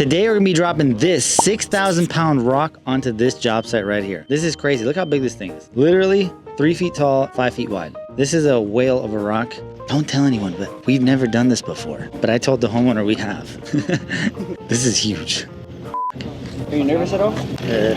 Today we're gonna be dropping this 6,000 pound rock onto this job site right here. This is crazy. Look how big this thing is. Literally 3 feet tall, 5 feet wide. This is a whale of a rock. Don't tell anyone, but we've never done this before. But I told the homeowner we have. This is huge. Are you nervous at all? I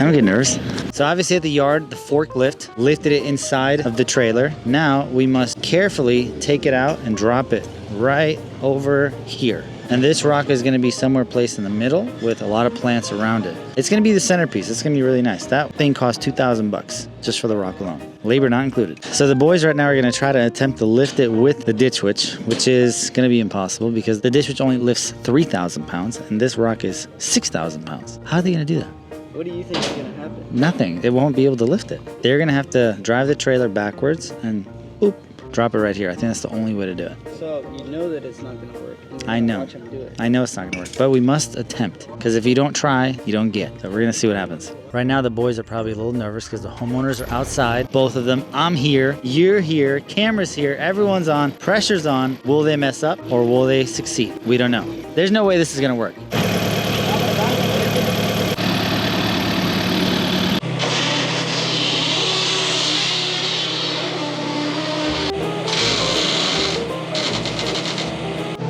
don't get nervous. So obviously at the yard, the forklift lifted it inside of the trailer. Now we must carefully take it out and drop it right over here. And this rock is gonna be somewhere placed in the middle with a lot of plants around it. It's gonna be the centerpiece. It's gonna be really nice. That thing cost 2,000 bucks just for the rock alone. Labor not included. So the boys right now are gonna try to attempt to lift it with the ditch witch, which is gonna be impossible because the ditch witch only lifts 3,000 pounds and this rock is 6,000 pounds. How are they gonna do that? What do you think is gonna happen? Nothing. It won't be able to lift it. They're gonna have to drive the trailer backwards and oop, drop it right here. I think that's the only way to do it. So you know that it's not gonna work. I know. Watch him do it. I know it's not gonna work, but we must attempt because if you don't try, you don't get. So we're gonna see what happens. Right now, the boys are probably a little nervous because the homeowners are outside, both of them. I'm here, you're here, camera's here, everyone's on, pressure's on. Will they mess up or will they succeed? We don't know. There's no way this is gonna work.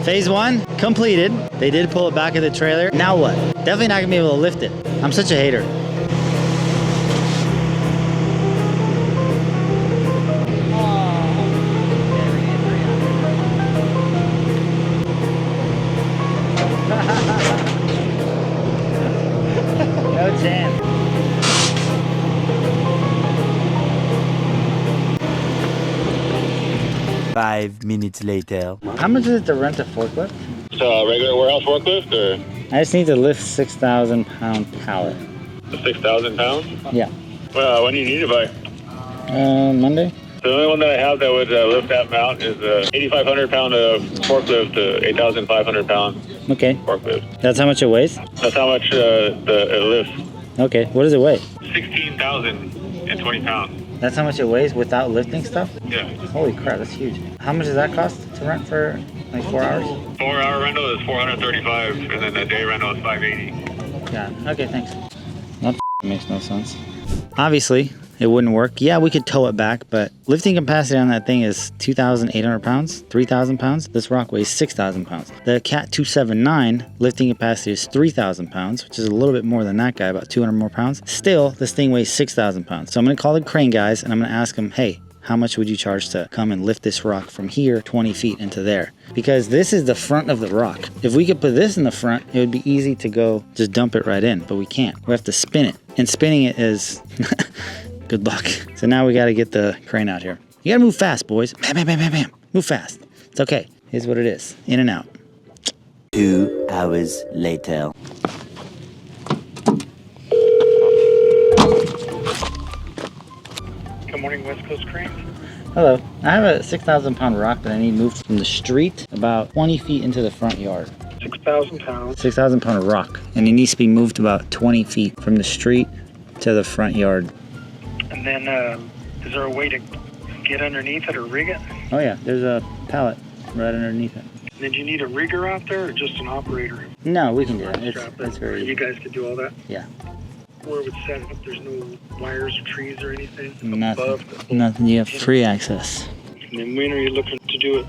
Phase 1 completed. They did pull it back in the trailer. Now what? Definitely not gonna be able to lift it. I'm such a hater. No chance. Five minutes later. How much is it to rent a forklift? So regular warehouse forklift or I just need to lift 6,000 pound pallet. 6,000 pounds? Yeah. Well, when do you need it by? Monday? The only one that I have that would lift that amount is 8,500 pound forklift to 8,500 pound Okay. forklift. That's how much it weighs? That's how much it lifts. Okay. What does it weigh? 16,020 pounds. That's how much it weighs without lifting stuff? Yeah. Holy crap, that's huge. How much does that cost to rent for like 4 hours? 4 hour rental is 435, and then the day rental is 580. Yeah. Okay, thanks. That makes no sense. Obviously, it wouldn't work. Yeah, we could tow it back, but lifting capacity on that thing is 2,800 pounds, 3,000 pounds. This rock weighs 6,000 pounds. The Cat 279 lifting capacity is 3,000 pounds, which is a little bit more than that guy, about 200 more pounds. Still, this thing weighs 6,000 pounds. So I'm gonna call the crane guys and I'm gonna ask them, hey, how much would you charge to come and lift this rock from here 20 feet into there? Because this is the front of the rock. If we could put this in the front, it would be easy to go just dump it right in, but we can't. We have to spin it. And spinning it is good luck. So now we gotta get the crane out here. You gotta move fast, boys. Bam, bam, bam, bam, bam. Move fast. It's okay. Here's what it is. In and out. 2 hours later. Good morning, West Coast Crane. Hello. I have a 6,000 pound rock that I need moved from the street about 20 feet into the front yard. 6,000 pounds. 6,000 pound rock. And it needs to be moved about 20 feet from the street to the front yard. And then, is there a way to get underneath it or rig it? Oh yeah, there's a pallet right underneath it. And then do you need a rigger out there or just an operator? No, we can do it. Strap it. It's very You easy. guys could do all that? Yeah. Where it would set up, there's no wires or trees or anything Nothing. above? Nothing. You have free access. And then when are you looking to do it?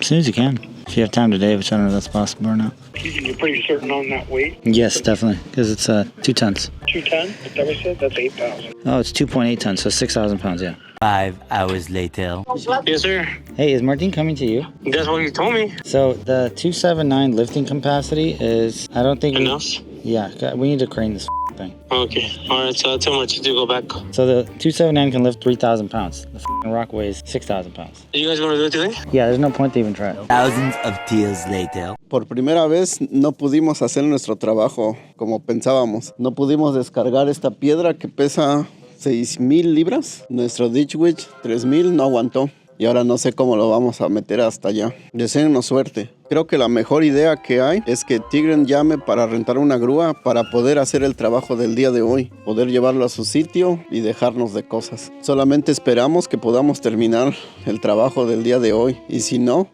As soon as you can. If you have time today, which I don't know if that's possible or not. You're pretty certain on that weight? Yes, definitely. Because it's 2 tons. 2 ton? Is that what you said? That's 8,000. Oh, it's 2.8 tons, so 6,000 pounds, yeah. 5 hours later. Yes, sir. Hey, is Martin coming to you? That's what you told me. So the 279 lifting capacity is, I don't think Enough? Yeah, we need to crane this thing. Okay. All right. So I'll tell Martin to go back. So the 279 can lift 3,000 pounds. The rock weighs 6,000 pounds. Are you guys going to do it today? Yeah, there's no point to even try it. Thousands of tears later. Por primera vez no pudimos hacer nuestro trabajo como pensábamos. No pudimos descargar esta piedra que pesa 6,000 libras. Nuestro ditch witch 3,000 no aguantó. Y ahora no sé cómo lo vamos a meter hasta allá. Deseennos suerte. Creo que la mejor idea que hay es que Tigran llame para rentar una grúa para poder hacer el trabajo del día de hoy. Poder llevarlo a su sitio y dejarnos de cosas. Solamente esperamos que podamos terminar el trabajo del día de hoy. Y si no,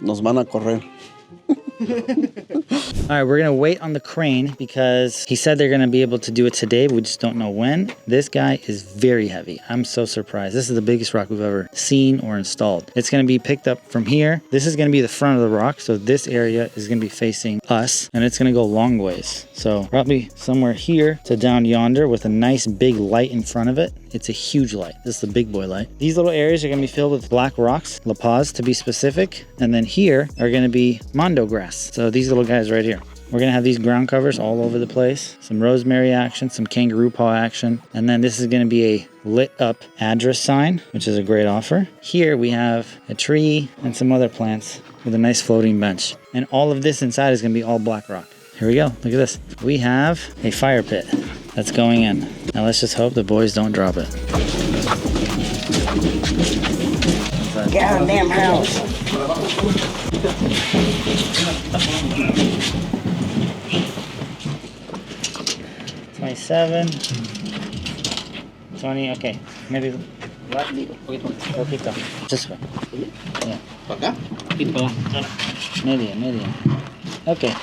nos van a correr. All right, we're gonna wait on the crane because he said they're gonna be able to do it today, but we just don't know when. This guy is very heavy. I'm so surprised. This is the biggest rock we've ever seen or installed. It's gonna be picked up from here. This is gonna be the front of the rock, so this area is gonna be facing us, and it's gonna go long ways. So probably somewhere here to down yonder with a nice big light in front of it. It's a huge light. This is the big boy light. These little areas are gonna be filled with black rocks, La Paz to be specific, and then here are gonna be Mondo grass. So these little guys right here. We're gonna have these ground covers all over the place, some rosemary action, some kangaroo paw action, and then this is gonna be a lit up address sign, which is a great offer. Here we have a tree and some other plants with a nice floating bench. And all of this inside is gonna be all black rock. Here we go, look at this. We have a fire pit that's going in. Now let's just hope the boys don't drop it. Goddamn house. $27, $20, okay. Maybe poquito. This way. Yeah. Medium. Okay.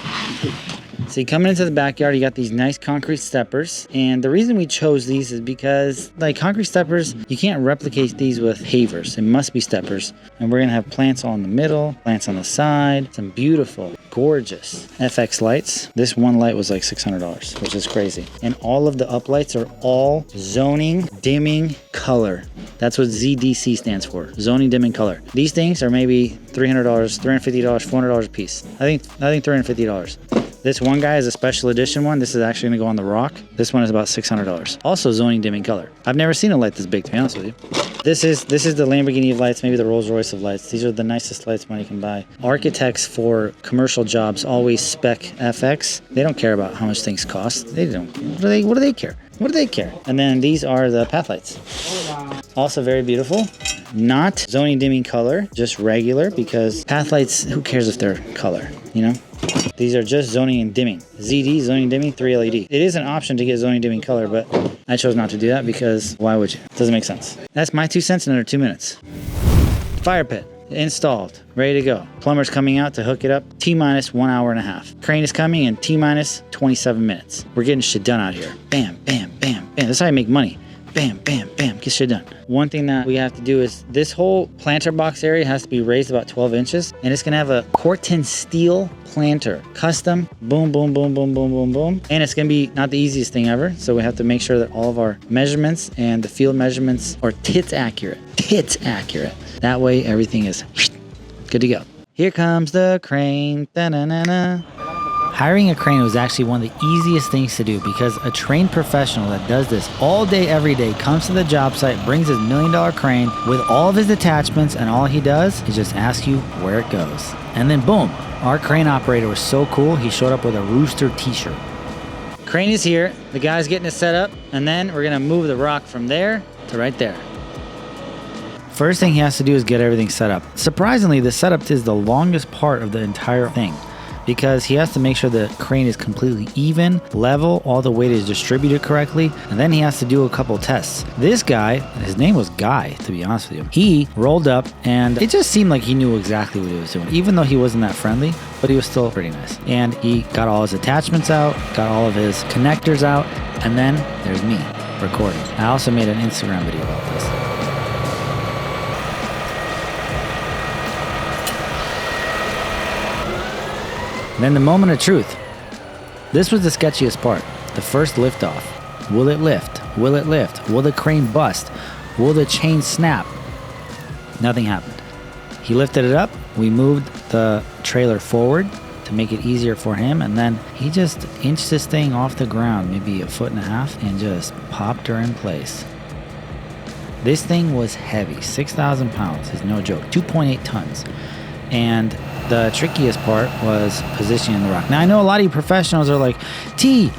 So you come into the backyard, you got these nice concrete steppers. And the reason we chose these is because like concrete steppers, you can't replicate these with pavers. It must be steppers. And we're gonna have plants all in the middle, plants on the side, some beautiful, gorgeous FX lights. This one light was like $600, which is crazy. And all of the uplights are all zoning dimming color. That's what ZDC stands for, zoning dimming color. These things are maybe $300, $350, $400 a piece. I think $350. This one guy is a special edition one. This is actually gonna go on the rock. This one is about $600. Also zoning dimming color. I've never seen a light this big, to be honest with you. This is the Lamborghini of lights, maybe the Rolls Royce of lights. These are the nicest lights money can buy. Architects for commercial jobs always spec FX. They don't care about how much things cost. They don't. What do they care? What do they care? And then these are the path lights. Also very beautiful. Not zoning dimming color, just regular, because path lights, who cares if they're color, you know? These are just zoning and dimming. ZD, zoning dimming, 3 LED. It is an option to get zoning dimming color, but I chose not to do that because why would you? It doesn't make sense. That's my 2 cents in under 2 minutes. Fire pit installed, ready to go. Plumber's coming out to hook it up. T-minus 1 hour and a half. Crane is coming in T-minus 27 minutes. We're getting shit done out here. Bam, bam, bam, bam. That's how you make money. Bam, bam, bam, get shit done. One thing that we have to do is this whole planter box area has to be raised about 12 inches, and it's gonna have a Corten steel planter, custom, boom, boom, boom, boom, boom, boom, boom. And it's gonna be not the easiest thing ever, so we have to make sure that all of our measurements and the field measurements are tits accurate. That way everything is good to go. Here comes the crane, da-na-na-na. Hiring a crane was actually one of the easiest things to do because a trained professional that does this all day, every day, comes to the job site, brings his $1 million crane with all of his attachments, and all he does is just ask you where it goes. And then boom, our crane operator was so cool, he showed up with a Rooster t-shirt. Crane is here, the guy's getting it set up, and then we're gonna move the rock from there to right there. First thing he has to do is get everything set up. Surprisingly, the setup is the longest part of the entire thing, because he has to make sure the crane is completely even, level, all the weight is distributed correctly, and then he has to do a couple tests. This guy, his name was Guy, to be honest with you, he rolled up and it just seemed like he knew exactly what he was doing, even though he wasn't that friendly, but he was still pretty nice. And he got all his attachments out, got all of his connectors out, and then there's me recording. I also made an Instagram video about this. Then the moment of truth. This was the sketchiest part. The first liftoff. Will it lift? Will it lift? Will the crane bust? Will the chain snap? Nothing happened. He lifted it up. We moved the trailer forward to make it easier for him. And then he just inched this thing off the ground, maybe 1.5 feet, and just popped her in place. This thing was heavy. 6,000 pounds is no joke. 2.8 tons. And the trickiest part was positioning the rock. Now, I know a lot of you professionals are like, T,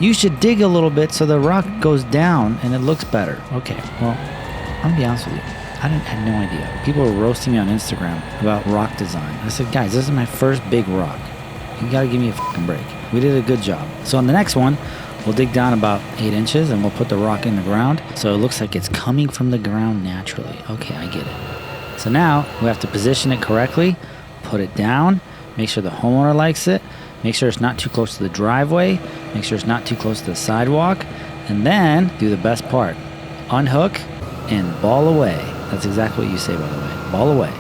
you should dig a little bit so the rock goes down and it looks better. Okay, well, I'm gonna be honest with you. I had no idea. People were roasting me on Instagram about rock design. I said, guys, this is my first big rock. You gotta give me a fucking break. We did a good job. So on the next one, we'll dig down about 8 inches and we'll put the rock in the ground so it looks like it's coming from the ground naturally. Okay, I get it. So now we have to position it correctly, put it down, Make sure the homeowner likes it. Make sure it's not too close to the driveway. Make sure it's not too close to the sidewalk. And then do the best part. Unhook and ball away. That's exactly what you say, by the way. Ball away.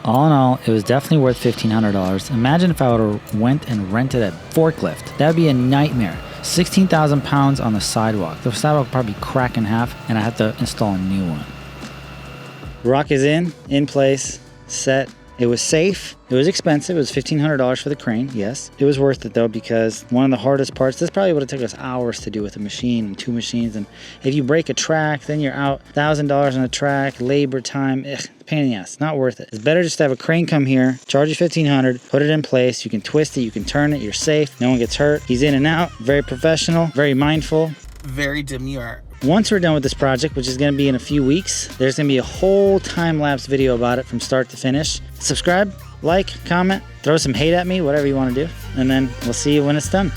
All in all, it was definitely worth $1,500. Imagine if I would have went and rented a forklift. That would be a nightmare. 16,000 pounds on the sidewalk. The sidewalk would probably crack in half, and I have to install a new one. Rock is in place, set. It was safe. It was expensive. It was $1,500 for the crane. Yes. It was worth it though, because one of the hardest parts, this probably would have took us hours to do with a machine and 2 machines. And if you break a track, then you're out $1,000 on a track, labor time, pain in the ass. Not worth it. It's better just to have a crane come here, charge you $1,500, put it in place. You can twist it, you can turn it, you're safe. No one gets hurt. He's in and out. Very professional, very mindful. Very demure. Once we're done with this project, which is going to be in a few weeks, there's going to be a whole time-lapse video about it from start to finish. Subscribe, like, comment, throw some hate at me, whatever you want to do, and then we'll see you when it's done.